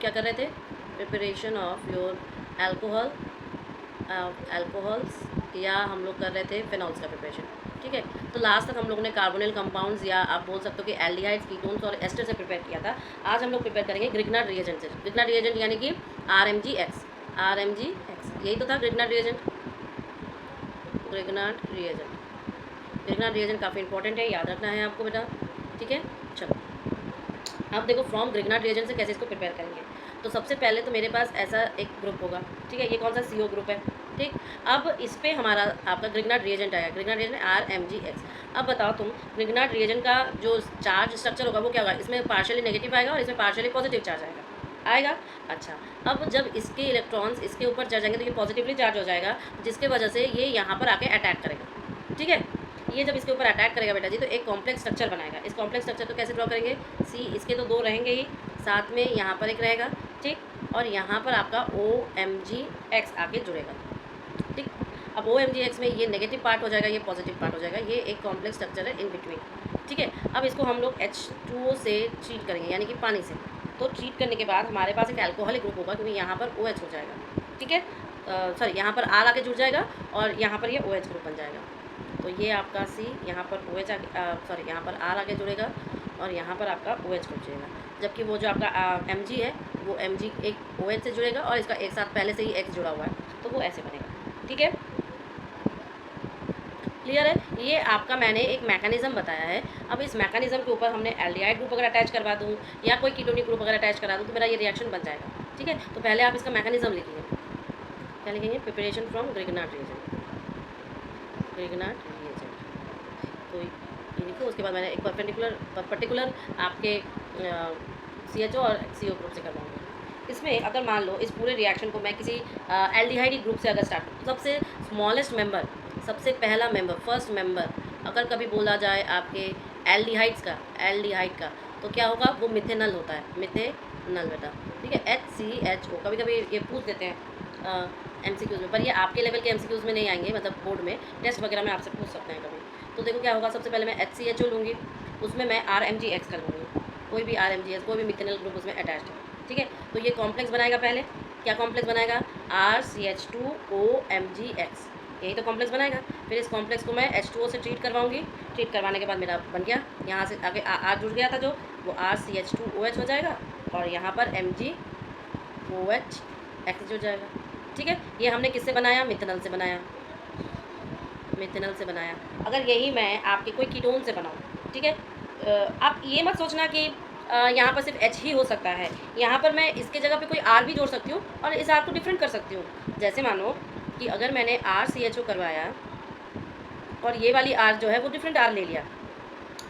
क्या कर रहे थे, प्रिपरेशन ऑफ योर अल्कोहल्स या हम लोग कर रहे थे फिनॉल्स का प्रिपरेशन, ठीक है। तो लास्ट तक हम लोगों ने कार्बोनिल कंपाउंड्स या आप बोल सकते हो कि एल्डिहाइड्स, कीटोन्स और एस्टर से प्रिपेयर किया था। आज हम लोग प्रिपेयर करेंगे ग्रिग्नार्ड रिएजेंट से। ग्रिग्नार्ड रिएजेंट यानी कि RMgX, यही तो था ग्रिग्नार्ड रिएजेंट। ग्रिग्नार्ड रिएजेंट काफ़ी इंपॉर्टेंट है, याद रखना है आपको बेटा, ठीक है। चलो अब देखो फ्रॉम ग्रिग्नार्ड रिएजेंट से कैसे इसको प्रिपेयर करेंगे। तो सबसे पहले तो मेरे पास ऐसा एक ग्रुप होगा, ठीक है। ये कौन सा CO ग्रुप है, ठीक। अब इस पर हमारा आपका ग्रिग्नार्ड रिएजेंट आएगा, ग्रिग्नार्ड रिएजेंट RMgX। अब बताओ तुम, ग्रिग्नार्ड रिएजेंट का जो चार्ज स्ट्रक्चर होगा वो क्या होगा, इसमें पार्शियली नेगेटिव आएगा और इसमें पार्शियली पॉजिटिव चार्ज आएगा। अच्छा, अब जब इसके इलेक्ट्रॉन्स इसके ऊपर चढ़ जाएंगे तो ये पॉजिटिवली चार्ज हो जाएगा, जिसके वजह से ये यहाँ पर आके अटैक करेगा, ठीक है। ये जब इसके ऊपर अटैक करेगा बेटा जी तो एक कॉम्प्लेक्स स्ट्रक्चर बनाएगा। इस कॉम्प्लेक्स स्ट्रक्चर को कैसे ड्रॉ करेंगे, इसके तो 2 रहेंगे ही, साथ में यहाँ पर एक रहेगा, ठीक, और यहाँ पर आपका OMgX आके जुड़ेगा, ठीक। अब OMgX में ये नेगेटिव पार्ट हो जाएगा, ये पॉजिटिव पार्ट हो जाएगा, ये एक कॉम्प्लेक्स स्ट्रक्चर है इन बिटवीन, ठीक है। अब इसको हम लोग H2O से ट्रीट करेंगे, यानी कि पानी से। तो ट्रीट करने के बाद हमारे पास एक अल्कोहलिक ग्रुप होगा, क्योंकि यहाँ पर OH हो जाएगा, ठीक है। सॉरी, यहाँ पर R आके जुड़ जाएगा और यहाँ पर ये OH ग्रुप बन जाएगा। तो ये आपका C, यहाँ पर OH आगे, यहाँ पर R आगे जुड़ेगा और यहाँ पर आपका OH ग्रुप जुड़ेगा। जबकि वो जो आपका Mg है वो Mg एक OH से जुड़ेगा और इसका एक साथ पहले से ही X जुड़ा हुआ है, तो वो ऐसे बनेगा, ठीक है। क्लियर है। ये आपका मैंने एक मैकेनिज्म बताया है। अब इस मैकेनिज्म के ऊपर हमने एल्डिहाइड ग्रुप अगर अटैच करवा दूँ या कोई कीटोनिक ग्रुप अगर अटैच करा दूँ तो मेरा ये रिएक्शन बन जाएगा, ठीक है। तो पहले आप इसका मैकेनिज्म लिखिए, क्या लिखेंगे, प्रिपरेशन फ्रॉम ग्रिग्नार्ड रिएजेंट, तो ये लिखो। उसके बाद मैंने एक पर्टिकुलर आपके CHO और CO ग्रुप से करवाऊँगी। इसमें अगर मान लो इस पूरे रिएक्शन को मैं किसी एल्डिहाइड ग्रुप से अगर स्टार्ट करूँ, सबसे स्मॉलेस्ट मेंबर, सबसे पहला मेंबर, फर्स्ट मेंबर अगर कभी बोला जाए आपके एल्डिहाइड का तो क्या होगा, वो मिथेनल होता है, मिथेनल बेटा, ठीक है। HCHO कभी कभी ये पूछ देते हैं MCQs में, पर ये आपके लेवल के MCQs में नहीं आएंगे, मतलब बोर्ड में टेस्ट वगैरह में आपसे पूछ सकते हैं कभी। तो देखो क्या होगा, सबसे पहले मैं HCHO लूँगी, उसमें मैं RMgX कर लूँगी, कोई भी RMgX, कोई भी मिथेनल ग्रुप उसमें अटैच्ड है, ठीक है। तो ये कॉम्प्लेक्स बनाएगा, पहले क्या कॉम्प्लेक्स बनाएगा, RCH2OMgX, यही तो कॉम्प्लेक्स बनाएगा। फिर इस कॉम्प्लेक्स को मैं H2O से ट्रीट करवाऊँगी, ट्रीट करवाने के बाद मेरा बन गया, यहाँ से आगे R जुड़ गया था जो, वो RCH2OH हो जाएगा और यहाँ पर MgOH जुड़ जाएगा, ठीक है। ये हमने किससे बनाया, मिथेनल से बनाया, अगर यही मैं आपके कोई कीटोन से बनाऊँ, ठीक है। आप ये मत सोचना कि यहाँ पर सिर्फ H ही हो सकता है, यहाँ पर मैं इसके जगह पे कोई R भी जोड़ सकती हूँ और इस R को डिफरेंट कर सकती हूँ। जैसे मानो कि अगर मैंने RCHO करवाया और ये वाली R जो है वो डिफरेंट R ले लिया,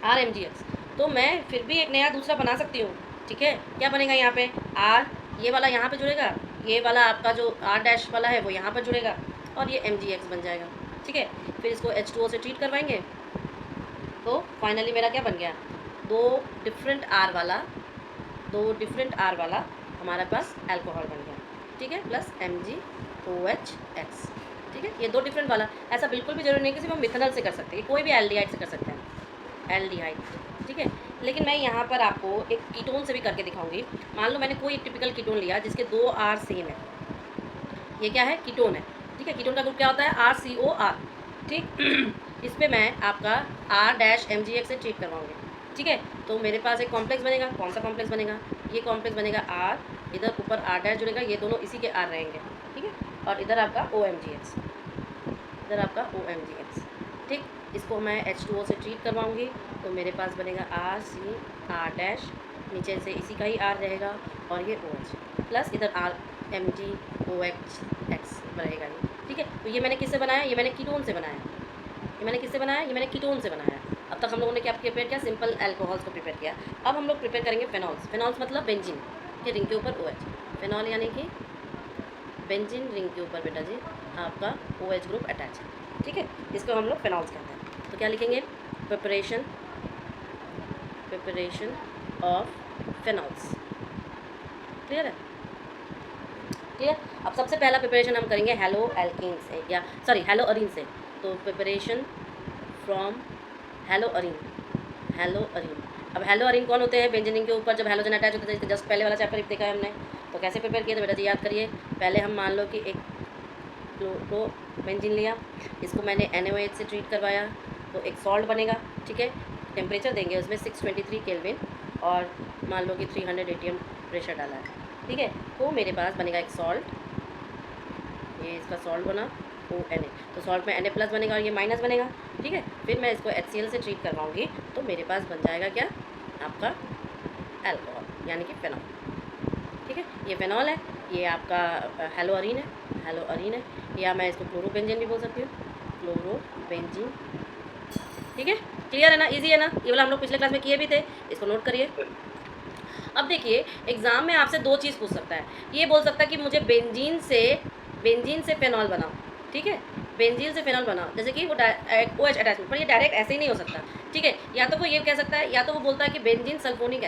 RMgX, तो मैं फिर भी एक नया दूसरा बना सकती हूँ, ठीक है। क्या बनेगा यहाँ पे, R, ये वाला यहाँ पे जुड़ेगा, ये वाला आपका जो R' वाला है वो यहाँ पर जुड़ेगा और ये MgX बन जाएगा, ठीक है। फिर इसको H2O से ट्रीट करवाएंगे तो फाइनली मेरा क्या बन गया, दो डिफरेंट R वाला हमारे पास अल्कोहल बन गया, ठीक है, प्लस MgOHX, ठीक है। ये 2 डिफरेंट वाला, ऐसा बिल्कुल भी जरूरी नहीं कि सिर्फ हम मिथेनल से कर सकते हैं, कोई भी एल्डिहाइड से कर सकते हैं, एल्डिहाइड, ठीक है। लेकिन मैं यहाँ पर आपको एक कीटोन से भी करके दिखाऊंगी। मान लो मैंने कोई एक टिपिकल कीटोन लिया जिसके 2 R सेम है, ये क्या है, कीटोन है, ठीक है। कीटोन का ग्रुप क्या होता है, RCOR, ठीक। इस पर मैं आपका R-MgX से ट्रीट करवाऊँगी, ठीक है। तो मेरे पास एक कॉम्प्लेक्स बनेगा, कौन सा कॉम्प्लेक्स बनेगा, ये कॉम्प्लेक्स बनेगा R, इधर ऊपर R' जुड़ेगा, ये दोनों इसी के R रहेंगे, ठीक है। और इधर आपका OMgX, ठीक। इसको मैं H2O से ट्रीट करवाऊँगी तो मेरे पास बनेगा RCR', नीचे से इसी का ही R रहेगा और ये OH, प्लस इधर RMgOHX रहेगा ये, ठीक है। तो ये मैंने किससे बनाया, ये मैंने कीटोन से बनाया, अब तक हम लोगों ने क्या प्रिपेयर किया, सिंपल अल्कोहल्स को प्रिपेयर किया। अब हम लोग प्रिपेयर करेंगे फिनॉल्स मतलब बेंजीन के रिंग के ऊपर OH, फिनॉल यानी कि बेंजीन रिंग के ऊपर बेटा जी आपका OH ग्रुप अटैच है, ठीक है। इसको हम लोग फिनॉल्स कहते हैं। तो क्या लिखेंगे, प्रिपरेशन ऑफ फिनॉल्स, क्लियर है, क्लियर। अब सबसे पहला प्रिपरेशन हम करेंगे हेलो अरीन से, तो प्रिपरेशन फ्रॉम हेलो अरीन। अब हेलो अरीन कौन होते हैं, बेंजीन के ऊपर जब हेलोजन अटैच होते हैं, इसके जस्ट पहले वाला चैप्टर देखा है हमने, तो कैसे प्रिपेयर किया? तो बेटा जी याद करिए, पहले हम मान लो कि एक क्लोरोबेंजीन लिया, इसको मैंने NaOH से ट्रीट करवाया, तो एक सॉल्ट बनेगा। ठीक है, टेम्परेचर देंगे उसमें 623 केल्विन और मान लो कि 300 atm प्रेशर डाला है। ठीक है, तो मेरे पास बनेगा एक सॉल्ट, ये इसका सॉल्ट बना ONA, तो सॉल्ट में Na+ बनेगा और ये माइनस बनेगा। ठीक है, फिर मैं इसको HCl से ट्रीट करवाऊँगी, तो मेरे पास बन जाएगा क्या? आपका अल्कोहल, यानी कि फेनॉल। ठीक है, ये फेनॉल है, ये आपका हेलोअरीन है, या मैं इसको क्लोरोबेंजीन भी बोल सकती हूँ, क्लोरोबेंजीन। ठीक है, क्लियर है ना? इजी है ना? ये वाला हम लोग पिछले क्लास में किए भी थे, इसको नोट करिए। अब देखिए, एग्ज़ाम में आपसे 2 चीज़ पूछ सकता है। ये बोल सकता है कि मुझे बेंजीन से फेनॉल बनाओ। ठीक है, बेंजीन से फेनॉल बनाओ, जैसे कि वो OH अटैचमेंट, पर ये डायरेक्ट ऐसे ही नहीं हो सकता। ठीक है, या तो वो ये कह सकता है, या तो वो बोलता है कि बेंजीन सल्फोनिक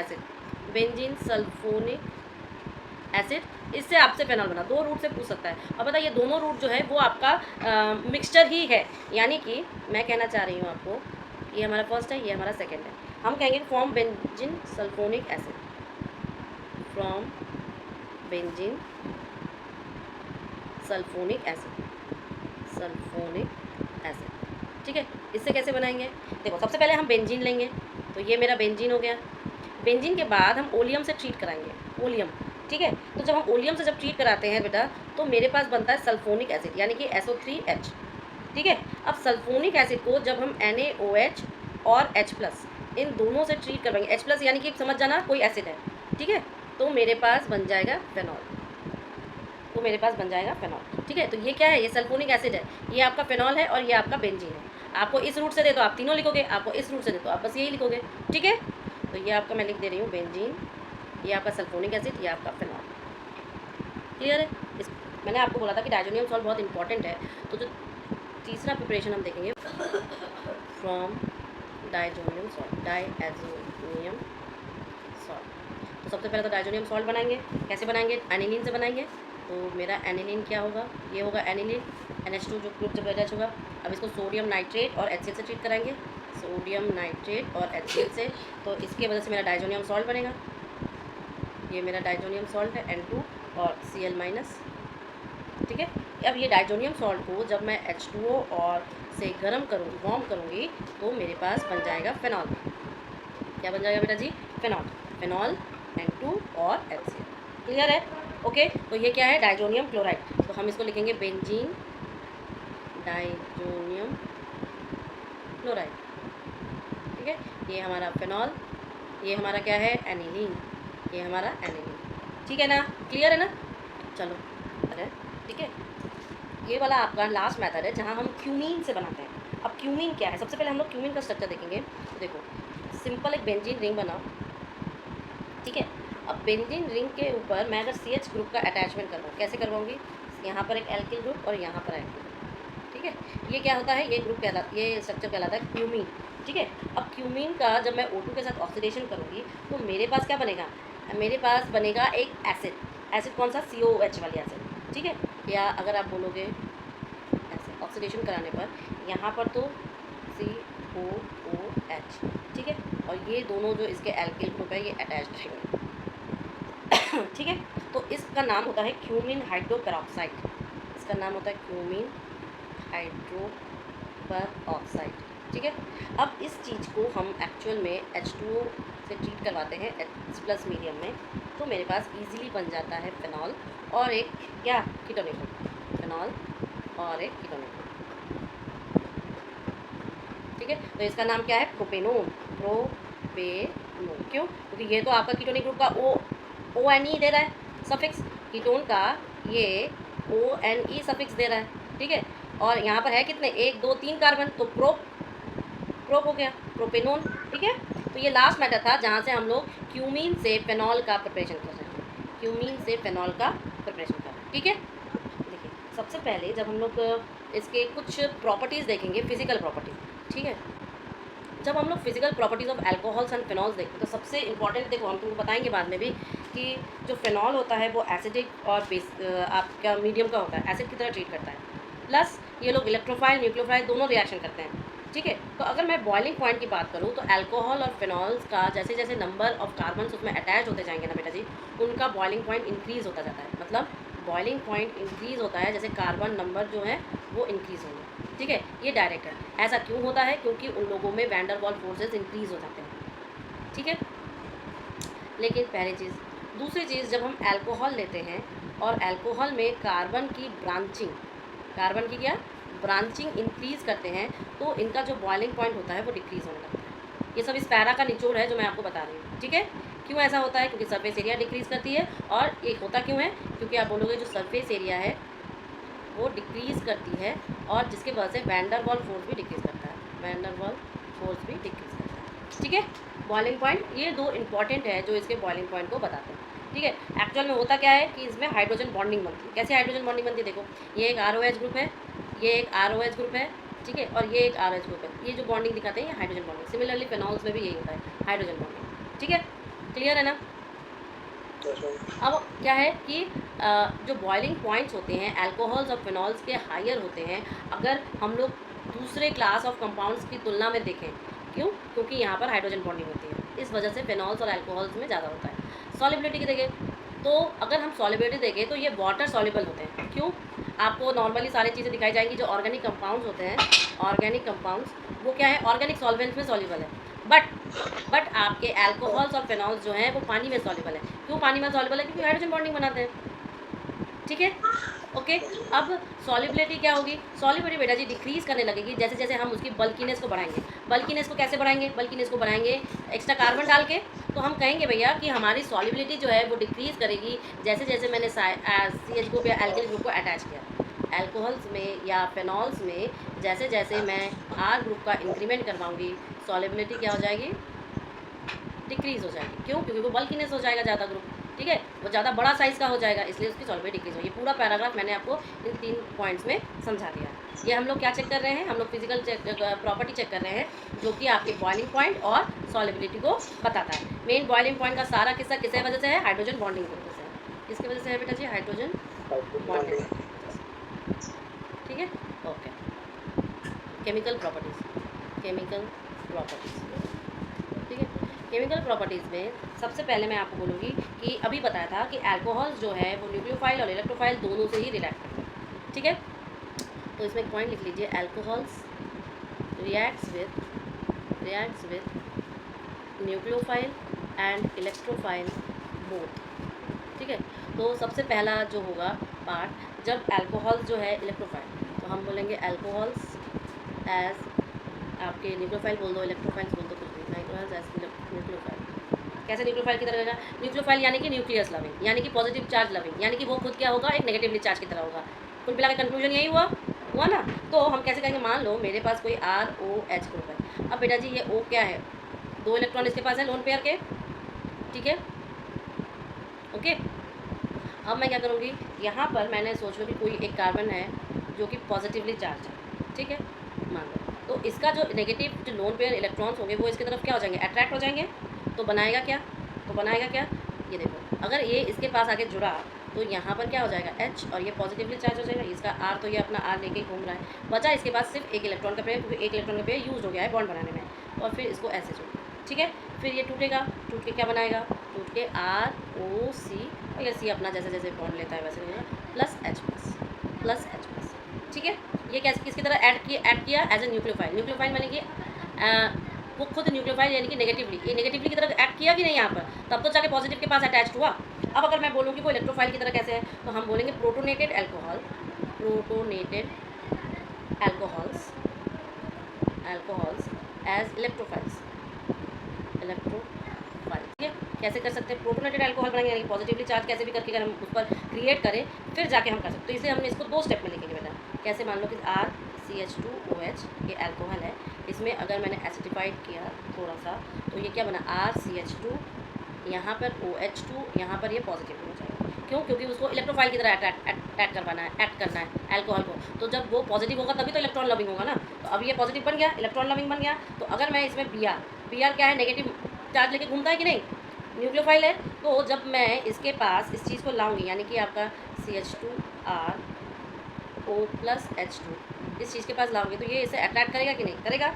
एसिड, इससे आपसे फेनॉल बना। 2 रूट से पूछ सकता है। अब बताइए, दोनों रूट जो है वो आपका मिक्सचर ही है, यानी कि मैं कहना चाह रही हूँ आपको, ये हमारा फर्स्ट है, ये हमारा सेकेंड है। हम कहेंगे from benzene sulphonic acid, from benzene sulphonic acid. ठीक है, इससे कैसे बनाएंगे? देखो, सबसे पहले हम बेंजीन लेंगे, तो ये मेरा बेंजीन हो गया। बेंजीन के बाद हम ओलियम से ट्रीट कराएंगे, ओलियम। ठीक है, तो जब हम ओलियम से जब ट्रीट कराते हैं बेटा, तो मेरे पास बनता है सल्फोनिक एसिड, यानी कि SO3H। ठीक है, अब सल्फोनिक एसिड को जब हम NaOH और H+ इन दोनों से ट्रीट करवाएंगे, H+ यानी कि समझ जाना कोई एसिड है। ठीक है, तो मेरे पास बन जाएगा फेनॉल, ठीक है, तो ये क्या है? ये सल्फोनिक एसिड है, ये आपका फेनॉल है और ये आपका बेंजीन है। आपको इस रूट से दे तो आप तीनों लिखोगे, आपको इस रूट से दे तो आप बस यही लिखोगे। ठीक है, तो ये आपका मैं लिख दे रही हूँ बेंजीन, ये आपका सल्फोनिक एसिड, ये आपका फेनॉल। क्लियर है? मैंने आपको बोला था कि डायजोनियम सॉल्ट बहुत इंपॉर्टेंट है, तो जो तीसरा प्रिपरेशन हम देखेंगे फ्रॉम डायजोनियम सॉल्ट, तो सबसे पहले तो डायजोनियम सॉल्ट बनाएंगे। कैसे बनाएंगे? एनिलीन से बनाएंगे। तो मेरा एनिलीन क्या होगा? ये होगा एनिलीन, NH2 जो ग्रुप जब अटैच होगा। अब इसको सोडियम नाइट्रेट और HCl से ट्रीट कराएंगे, सोडियम नाइट्रेट और HCl से, तो इसके वजह से मेरा डायजोनियम सॉल्ट बनेगा। ये मेरा डायजोनियम सॉल्ट है, N2 और Cl-। ठीक है, अब ये डायजोनियम सॉल्ट को जब मैं H2O और से गर्म करूँगी, वार्म करूँगी, तो मेरे पास बन जाएगा फेनॉल। क्या बन जाएगा बेटा जी? फेनॉल N2 और HCl। क्लियर है? ओके, तो ये क्या है? डायजोनियम क्लोराइड, तो हम इसको लिखेंगे बेंजीन डायजोनियम क्लोराइड। ठीक है, ये हमारा फेनॉल, ये हमारा क्या है? एनिलीन, ये हमारा एनिलीन। ठीक है ना? क्लियर है ना? चलो, अरे ठीक है, ये वाला आपका लास्ट मेथड है जहाँ हम क्यूमीन से बनाते हैं। अब क्यूमीन क्या है? सबसे पहले हम लोग क्यूमीन का स्ट्रक्चर देखेंगे। तो देखो, सिंपल एक बेंजीन रिंग बनाओ। ठीक है, अब बेंजीन रिंग के ऊपर मैं अगर CH ग्रुप का अटैचमेंट करवाऊँ, कैसे करवाऊँगी? यहाँ पर एक एल्किल ग्रुप और यहाँ पर एल्किल ग्रुप। ठीक है, ये क्या होता है? ये ग्रुप कहलाता, ये स्ट्रक्चर कहलाता है क्यूमीन। ठीक है, अब क्यूमीन का जब मैं O2 के साथ ऑक्सीडेशन करूँगी, तो मेरे पास क्या बनेगा? मेरे पास बनेगा एक एसिड कौन सा? COOH वाली एसिड। ठीक है, या अगर आप बोलोगे ऐसे ऑक्सीडेशन कराने पर, यहाँ पर तो COOH। ठीक है, और ये दोनों जो इसके एल्किल ग्रुप है, ये अटैच्ड रहेंगे। ठीक है, तो इसका नाम होता है क्यूमीन हाइड्रोपेरॉक्साइड। इसका नाम होता है क्यूमीन हाइड्रोपेरॉक्साइड। ठीक है, अब इस चीज़ को हम एक्चुअल में H2O से ट्रीट करवाते हैं H+ मीडियम में, तो मेरे पास इजीली बन जाता है फेनॉल और एक क्या? कीटोनिक ग्रुप, फेनॉल और एक कीटोनिक ग्रुप। ठीक है, तो इसका नाम क्या है? प्रोपेनोन। क्यों? क्योंकि ये तो आपका कीटोनिक ग्रुप का ONE दे रहा है सफिक्स, कीटोन का ये ONE सफिक्स दे रहा है। ठीक है, और यहाँ पर है कितने? 1 2 3 कार्बन, तो प्रोप हो गया, प्रोपेनोन। ठीक है, तो ये लास्ट मैटर था जहाँ से हम लोग क्यूमीन से फेनॉल का प्रिपरेशन कर रहे हैं, ठीक है, देखिए, सबसे पहले जब हम लोग इसके कुछ प्रॉपर्टीज़ देखेंगे, फिजिकल प्रॉपर्टीज़। ठीक है, जब हम लोग physical properties of alcohols and phenols देखते हैं, तो सबसे इंपॉर्टेंट, देखो हम तुमको बताएंगे बाद में भी, कि जो फेनॉल होता है वो एसिडिक और आपका मीडियम का होता है, एसिड की तरह ट्रीट करता है। प्लस ये लोग इलेक्ट्रोफाइल, न्यूक्लियोफाइल दोनों रिएक्शन करते हैं। ठीक है। तो अगर मैं बॉइलिंग पॉइंट की बात करूँ तो अल्कोहल और फिनॉल्स का जैसे जैसे नंबर ऑफ कार्बन उसमें अटैच होते जाएंगे ना बेटा जी, उनका बॉइलिंग पॉइंट इंक्रीज़ होता जाता है। मतलब बॉइलिंग पॉइंट इंक्रीज़ होता है जैसे कार्बन नंबर जो है वो इंक्रीज़ होंगे, ठीक है। ये डायरेक्ट है। ऐसा क्यों होता है? क्योंकि उन लोगों में van der Waals forces increase हो जाते हैं, ठीक है। लेकिन पहली चीज़, दूसरी चीज़, जब हम अल्कोहल लेते हैं और अल्कोहल में कार्बन की ब्रांचिंग, कार्बन की क्या ब्रांचिंग इंक्रीज़ करते हैं, तो इनका जो बॉइलिंग पॉइंट होता है वो डिक्रीज़ होने लगता है। ये सब इस पैरा का निचोड़ है जो मैं आपको बता रही हूँ, ठीक है। क्यों ऐसा होता है? क्योंकि सरफेस एरिया डिक्रीज़ करती है। और ये होता क्यों है? क्योंकि आप बोलोगे जो सरफेस एरिया है वो डिक्रीज़ करती है और जिसके वजह से वैन डर वाल्स फोर्स भी डिक्रीज़ करता है, वैन डर वाल्स फोर्स भी डिक्रीज़ करता है, ठीक है। बॉइलिंग पॉइंट, ये दो इंपॉर्टेंट है जो इसके बॉइलिंग पॉइंट को बताते हैं, ठीक है। एक्चुअल में होता क्या है कि इसमें हाइड्रोजन बॉन्डिंग बनती है। कैसे हाइड्रोजन बॉन्डिंग बनती है? देखो, ये एक ROH ग्रुप है, ये एक ROH ग्रुप है, ठीक है, और ये एक RH ग्रुप है। ये जो बॉन्डिंग दिखाते हैं ये हाइड्रोजन बॉन्डिंग। सिमिलरली फिनॉल्स में भी यही होता है, हाइड्रोजन बॉन्डिंग, ठीक है। क्लियर है ना? अब क्या है कि जो बॉइलिंग पॉइंट्स होते हैं अल्कोहल्स और फिनॉल्स के हायर होते हैं अगर हम लोग दूसरे क्लास ऑफ कंपाउंड्स की तुलना में देखें। क्यों? क्योंकि यहाँ पर हाइड्रोजन बॉन्डिंग होती है, इस वजह से फिनॉल्स और अल्कोहल्स में ज़्यादा होता है। सॉलिबिलिटी की देखें तो अगर हम सॉलिबिलिटी देखें तो ये वाटर सॉल्युबल होते हैं। क्यों? आपको नॉर्मली सारी चीज़ें दिखाई जाएंगी। जो ऑर्गेनिक कंपाउंड्स होते हैं, ऑर्गेनिक कंपाउंड्स वो क्या है, ऑर्गेनिक सॉल्वेंट्स में सॉल्युबल है। बट आपके अल्कोहल्स और फिनॉल्स जो हैं वो पानी में सॉल्युबल है। क्यों पानी में सॉल्युबल है? क्योंकि हाइड्रोजन बॉन्डिंग बनाते हैं, ठीक है, ओके। अब सॉल्युबिलिटी क्या होगी? सॉल्युबिलिटी बेटा जी डिक्रीज़ करने लगेगी जैसे जैसे हम उसकी बल्कीनेस को बढ़ाएंगे। बल्कीनेस को कैसे बढ़ाएंगे? बल्कीनेस को बढ़ाएंगे एक्स्ट्रा कार्बन डाल के। तो हम कहेंगे भैया कि हमारी सॉल्युबिलिटी जो है वो डिक्रीज़ करेगी जैसे जैसे मैंने CH ग्रुप या एल्किल ग्रुप को अटैच किया। अल्कोहल्स में या फिनॉल्स में जैसे जैसे मैं R ग्रुप का इंक्रीमेंट करवाऊँगी सॉल्युबिलिटी क्या हो जाएगी? डिक्रीज़ हो जाएगी। क्यों? क्योंकि वो बल्कीनेस हो जाएगा ज़्यादा ग्रुप, ठीक है, वो ज़्यादा बड़ा साइज़ का हो जाएगा, इसलिए उसकी सॉल्युबिलिटी डिक्रीज़ होगी। पूरा पैराग्राफ मैंने आपको इन 3 पॉइंट्स में समझा दिया है। ये हम लोग क्या चेक कर रहे हैं? हम लोग फिजिकल प्रॉपर्टी चेक कर रहे हैं जो कि आपके बॉइलिंग पॉइंट और सॉल्युबिलिटी को बताता है। मेन बॉइलिंग पॉइंट का सारा किस्सा किस वजह से है? हाइड्रोजन बॉन्डिंग की वजह से है। किसकी वजह से है बेटा जी? हाइड्रोजन बॉन्डिंग, ठीक है, okay. Chemical properties, chemical properties, ठीक है। केमिकल प्रॉपर्टीज़ में सबसे पहले मैं आपको बोलूँगी कि अभी बताया था कि अल्कोहल्स जो है वो न्यूक्लियोफाइल और इलेक्ट्रोफाइल दोनों से ही रिएक्ट करते हैं, ठीक है। तो इसमें एक पॉइंट लिख लीजिए, alcohols reacts with nucleophile and electrophile both, ठीक है। तो सबसे पहला जो होगा पार्ट, जब अल्कोहल जो है इलेक्ट्रोफाइल, तो हम बोलेंगे अल्कोहल्स एज, आपके न्यूक्लियोफाइल बोल दो, इलेक्ट्रोफाइल्स बोल दो, कुछ भी, अल्कोहल्स एज न्यूक्लियोफाइल। कैसे न्यूक्लियोफाइल की तरह रहेगा? न्यूक्लियोफाइल यानी कि न्यूक्लियस लविंग, यानी कि पॉजिटिव चार्ज लविंग, यानी कि वो खुद क्या होगा? एक नेगेटिवली चार्ज की तरह होगा। कुल मिला के कंक्लूजन यही हुआ ना। तो हम कैसे कहेंगे? मान लो मेरे पास कोई ROH ग्रुप है। अब बेटा जी ये O क्या है? 2 इलेक्ट्रॉन इसके पास है लोन पेयर के, ठीक है, ओके। अब मैं क्या करूँगी? यहाँ पर मैंने सोच लो कि कोई एक कार्बन है जो कि पॉजिटिवली चार्ज है, ठीक है, मान लो। तो इसका जो नेगेटिव जो लोन पेयर इलेक्ट्रॉन्स होंगे वो इसकी तरफ क्या हो जाएंगे? अट्रैक्ट हो जाएंगे। तो बनाएगा क्या? ये देखो, अगर ये इसके पास आके जुड़ा तो यहाँ पर क्या हो जाएगा? H, और ये पॉजिटिवली चार्ज हो जाएगा। इसका R, तो ये अपना R लेके घूम रहा है। बचा इसके पास सिर्फ एक इलेक्ट्रॉन का पेयर, क्योंकि एक इलेक्ट्रॉन का पेयर यूज़ हो गया है बॉन्ड बनाने में। और फिर इसको ऐसे जोड़, ठीक है। फिर ये टूटेगा, टूट के क्या बनाएगा? टूट के ROC, और ये C अपना जैसे जैसे बॉन्ड लेता है वैसे रहेगा, प्लस H+, ठीक है। ये कैसे किसकी तरह ऐड किया? As a nucleophile. न्यूक्लियोफाइल माने कि वो खुद न्यूक्लियोफाइल यानी कि नेगेटिवली, ये नेगेटिवली की तरह ऐड किया कि नहीं यहाँ पर, तब तो जाके पॉजिटिव के पास अटैच्ड हुआ। अब अगर मैं बोलूँ कि वो इलेक्ट्रोफाइल की तरह कैसे है, तो हम बोलेंगे प्रोटोनेटेड अल्कोहल्स एज इलेक्ट्रोफाइल्स, ठीक है। कैसे कर सकते हैं? प्रोटोनेटेड अल्कोहल बनाएंगे यानी पॉजिटिवली चार्ज कैसे भी करके अगर हम उस पर क्रिएट करें फिर जाके हम कर सकते हैं। तो इसलिए हमने इसको 2 स्टेप में लिखेंगे बेटा। कैसे? मान लो कि RCH2OH ये अल्कोहल है, इसमें अगर मैंने एसिडिफाइड किया थोड़ा सा तो ये क्या बना? RCH2, यहाँ पर OH2, यहाँ पर ये पॉजिटिव हो जाएगा। क्यों? क्योंकि उसको इलेक्ट्रोफाइल की तरह अटैक करना है अल्कोहल को। तो जब वो पॉजिटिव होगा तभी तो इलेक्ट्रॉन लविंग होगा ना। तो अब ये पॉजिटिव बन गया, इलेक्ट्रॉन लविंग बन गया। तो अगर मैं इसमें Br क्या है? नेगेटिव चार्ज लेके घूमता है कि नहीं? न्यूक्लियोफाइल है। तो जब मैं इसके पास इस चीज़ को लाऊंगी यानी कि आपका CH2RO+H2 इस चीज़ के पास लाओगे तो ये इसे अट्रैक्ट करेगा कि नहीं करेगा।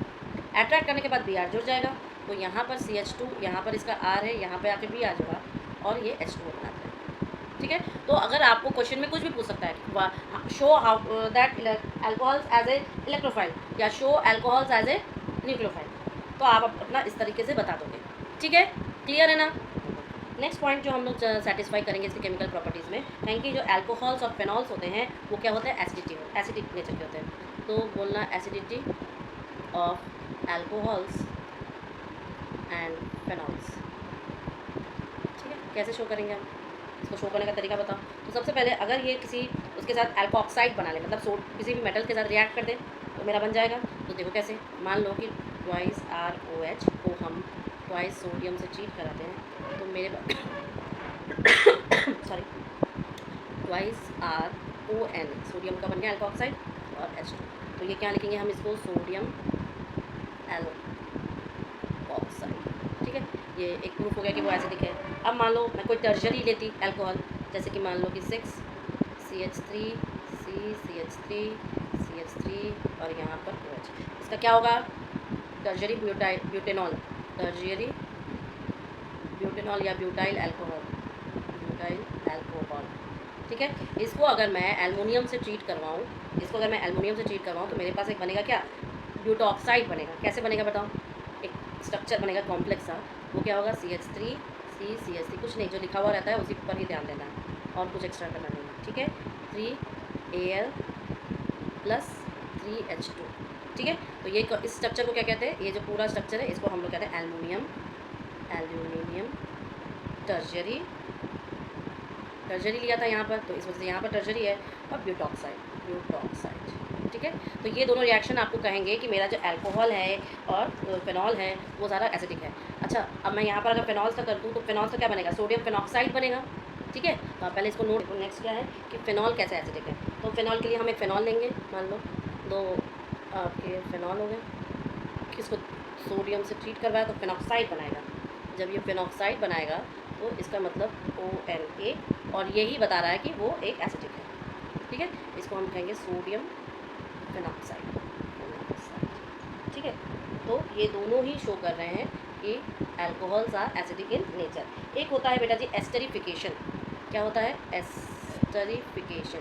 अट्रैक्ट करने के बाद बी आर जुड़ जाएगा, तो यहाँ पर CH2, यहाँ पर इसका R है, यहाँ पे आके बी आ जाएगा और ये H2O बनाता है। ठीक है, तो अगर आपको क्वेश्चन में कुछ भी पूछ सकता है, show how that alcohols as a electrophile या show alcohols as a nucleophile, तो आप अपना इस तरीके से बता दोगे। ठीक है, क्लियर है ना। नेक्स्ट पॉइंट जो हम लोग सेटिस्फाई करेंगे इसकी केमिकल प्रॉपर्टीज़ में, कहेंगे जो अल्कोहल्स और फेनॉल्स होते हैं वो क्या होते हैं, एसिडिक नेचर के होते हैं। तो बोलना एसिडिटी ऑफ अल्कोहल्स एंड फेनॉल्स। ठीक है, कैसे शो करेंगे हम इसको, शो करने का तरीका बताओ। तो सबसे पहले अगर ये किसी उसके साथ अल्कोऑक्साइड बना ले, मतलब किसी भी मेटल के साथ रिएक्ट कर दे तो मेरा बन जाएगा। तो देखो कैसे, मान लो कि ट्वाइस ROH को हम ट्वाइस सोडियम से ट्रीट कराते हैं तो मेरे सॉरी ट्वाइस RON, सोडियम का बन गया अल्कोऑक्साइड और H2। तो ये क्या लिखेंगे हम इसको, सोडियम एल्कोऑक्साइड। ठीक है, ये एक प्रूफ हो गया कि वो एसिडिक है। अब मान लो मैं कोई टर्जरी लेती अल्कोहल, जैसे कि मान लो कि 6CH3 CCH3 CH3 और यहाँ पर OH, इसका क्या होगा, टर्जरी ब्यूटेनॉल, टर्जरी ब्यूटेनॉल या ब्यूटाइल अल्कोहल। ठीक है, इसको अगर मैं एल्युमिनियम से ट्रीट करवाऊँ, तो मेरे पास एक बनेगा क्या, ब्यूटॉक्साइड बनेगा। कैसे बनेगा बताओ, एक स्ट्रक्चर बनेगा कॉम्प्लेक्स सा, वो क्या होगा, CH3 CCH3, कुछ नहीं, जो लिखा हुआ रहता है उसी पर ही ध्यान देना है और कुछ एक्स्ट्रा करना नहीं है। ठीक है, 3Al + 3H2। ठीक है, तो ये इस स्ट्रक्चर को क्या कहते हैं, ये जो पूरा स्ट्रक्चर है इसको हम लोग कहते हैं एल्युमिनियम टर्जरी लिया था यहाँ पर, तो इस वजह से यहाँ पर टर्जरी है, और ब्यूटॉक्साइड। ठीक है, तो ये दोनों रिएक्शन आपको कहेंगे कि मेरा जो अल्कोहल है और फेनॉल है वो ज़्यादा एसिडिक है। अच्छा, अब मैं यहाँ पर अगर फेनॉल्स का कर दूँ तो फेनॉल्स का क्या बनेगा, सोडियम फेनॉक्साइड बनेगा। ठीक है, तो आप पहले इसको नोट। नेक्स्ट क्या है कि फेनॉल कैसे एसिडिक है, तो फेनॉल के लिए हम एक फेनॉल लेंगे, मान लो 2 आपके फेनॉल हो गए, इसको सोडियम से ट्रीट करवाया तो फेनॉक्साइड बनाएगा। जब ये फेनॉक्साइड बनाएगा तो इसका मतलब ONA, और यही बता रहा है कि वो एक एसिडिक है। ठीक है, इसको हम कहेंगे सोडियम फेनॉक्साइड। ठीक है, तो ये दोनों ही शो कर रहे हैं कि alcohols are acidic in nature. एक होता है बेटा जी एस्टरिफिकेशन। क्या होता है, एस्टरिफिकेशन।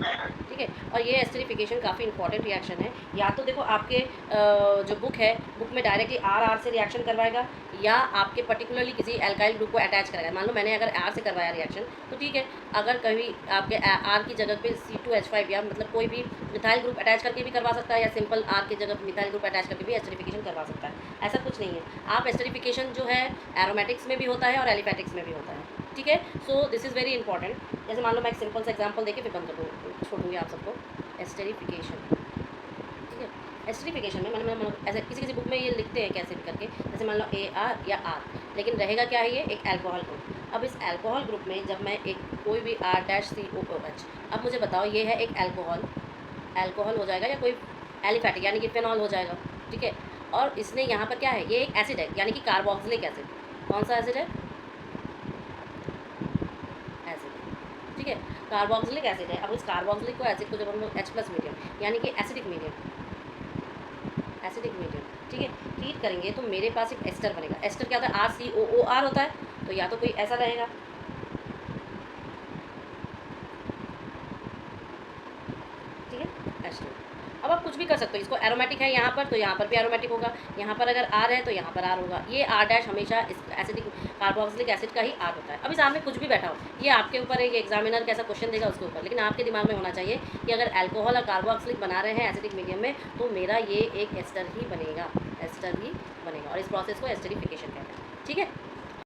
ठीक है, और ये एस्टरिफिकेशन काफ़ी इंपॉर्टेंट रिएक्शन है। या तो देखो आपके जो बुक है, बुक में डायरेक्टली R से रिएक्शन करवाएगा, या आपके पर्टिकुलरली किसी एल्काइल ग्रुप को अटैच करेगा। मान लो मैंने अगर R से करवाया रिएक्शन तो ठीक है, अगर कभी आपके R की जगह पे C2H5 या मतलब कोई भी मिथाइल ग्रुप अटैच करके भी करवा सकता है, या सिंपल R की जगह मिथाइल ग्रुप अटैच करके भी एस्टरिफिकेशन करवा सकता है। ऐसा कुछ नहीं है, आप एस्टरिफिकेशन जो है एरोमेटिक्स में भी होता है और एलिफेटिक्स में भी होता है। ठीक है, so this is very important. जैसे मान लो मैं एक सिंपल सा एग्जांपल देके फिर बंद कर छोड़ूंगी आप सबको। एस्टरिफिकेशन, ठीक है, एस्टरिफिकेशन में मैंने ऐसे किसी बुक में ये लिखते हैं कैसे भी करके, जैसे मान लो AR या R, लेकिन रहेगा क्या है, ये एक अल्कोहल ग्रुप। अब इस अल्कोहल ग्रुप में जब मैं एक कोई भी R-COOH, अब मुझे बताओ ये है एक अल्कोहल हो जाएगा या कोई एलिफेटिक यानी कि फेनॉल हो जाएगा। ठीक है, और इसने यहाँ पर क्या है, ये एक एसिड है यानी कि कार्बोक्सिलिक एसिड। कौन सा एसिड है, ठीक है, कार्बोक्सिलिक एसिड है। अब इस कार्बोक्सिलिक को एसिड को जब हम लोग H+ मीडियम यानी कि एसिडिक मीडियम, ठीक है, ट्रीट करेंगे तो मेरे पास एक एस्टर बनेगा। एस्टर क्या होता है, RCOOR होता है, तो या तो कोई ऐसा रहेगा, ठीक है, एस्टर। अब आप कुछ भी कर सकते हो, इसको एरोमेटिक है यहाँ पर तो यहाँ पर भी एरोमेटिक होगा, यहाँ पर अगर R है तो यहाँ पर R होगा। ये R' हमेशा इस एसिडिक कार्बोक्सिलिक एसिड का ही R होता है। अब इस R में कुछ भी बैठा हो, ये आपके ऊपर है, ये एग्जामिनर कैसा क्वेश्चन देगा उसके ऊपर, लेकिन आपके दिमाग में होना चाहिए कि अगर अल्कोहल और कार्बोक्सिलिक बना रहे हैं एसिडिक मीडियम में तो मेरा ये एक एस्टर ही बनेगा, और इस प्रोसेस को एस्टरिफिकेशन कहते हैं। ठीक है।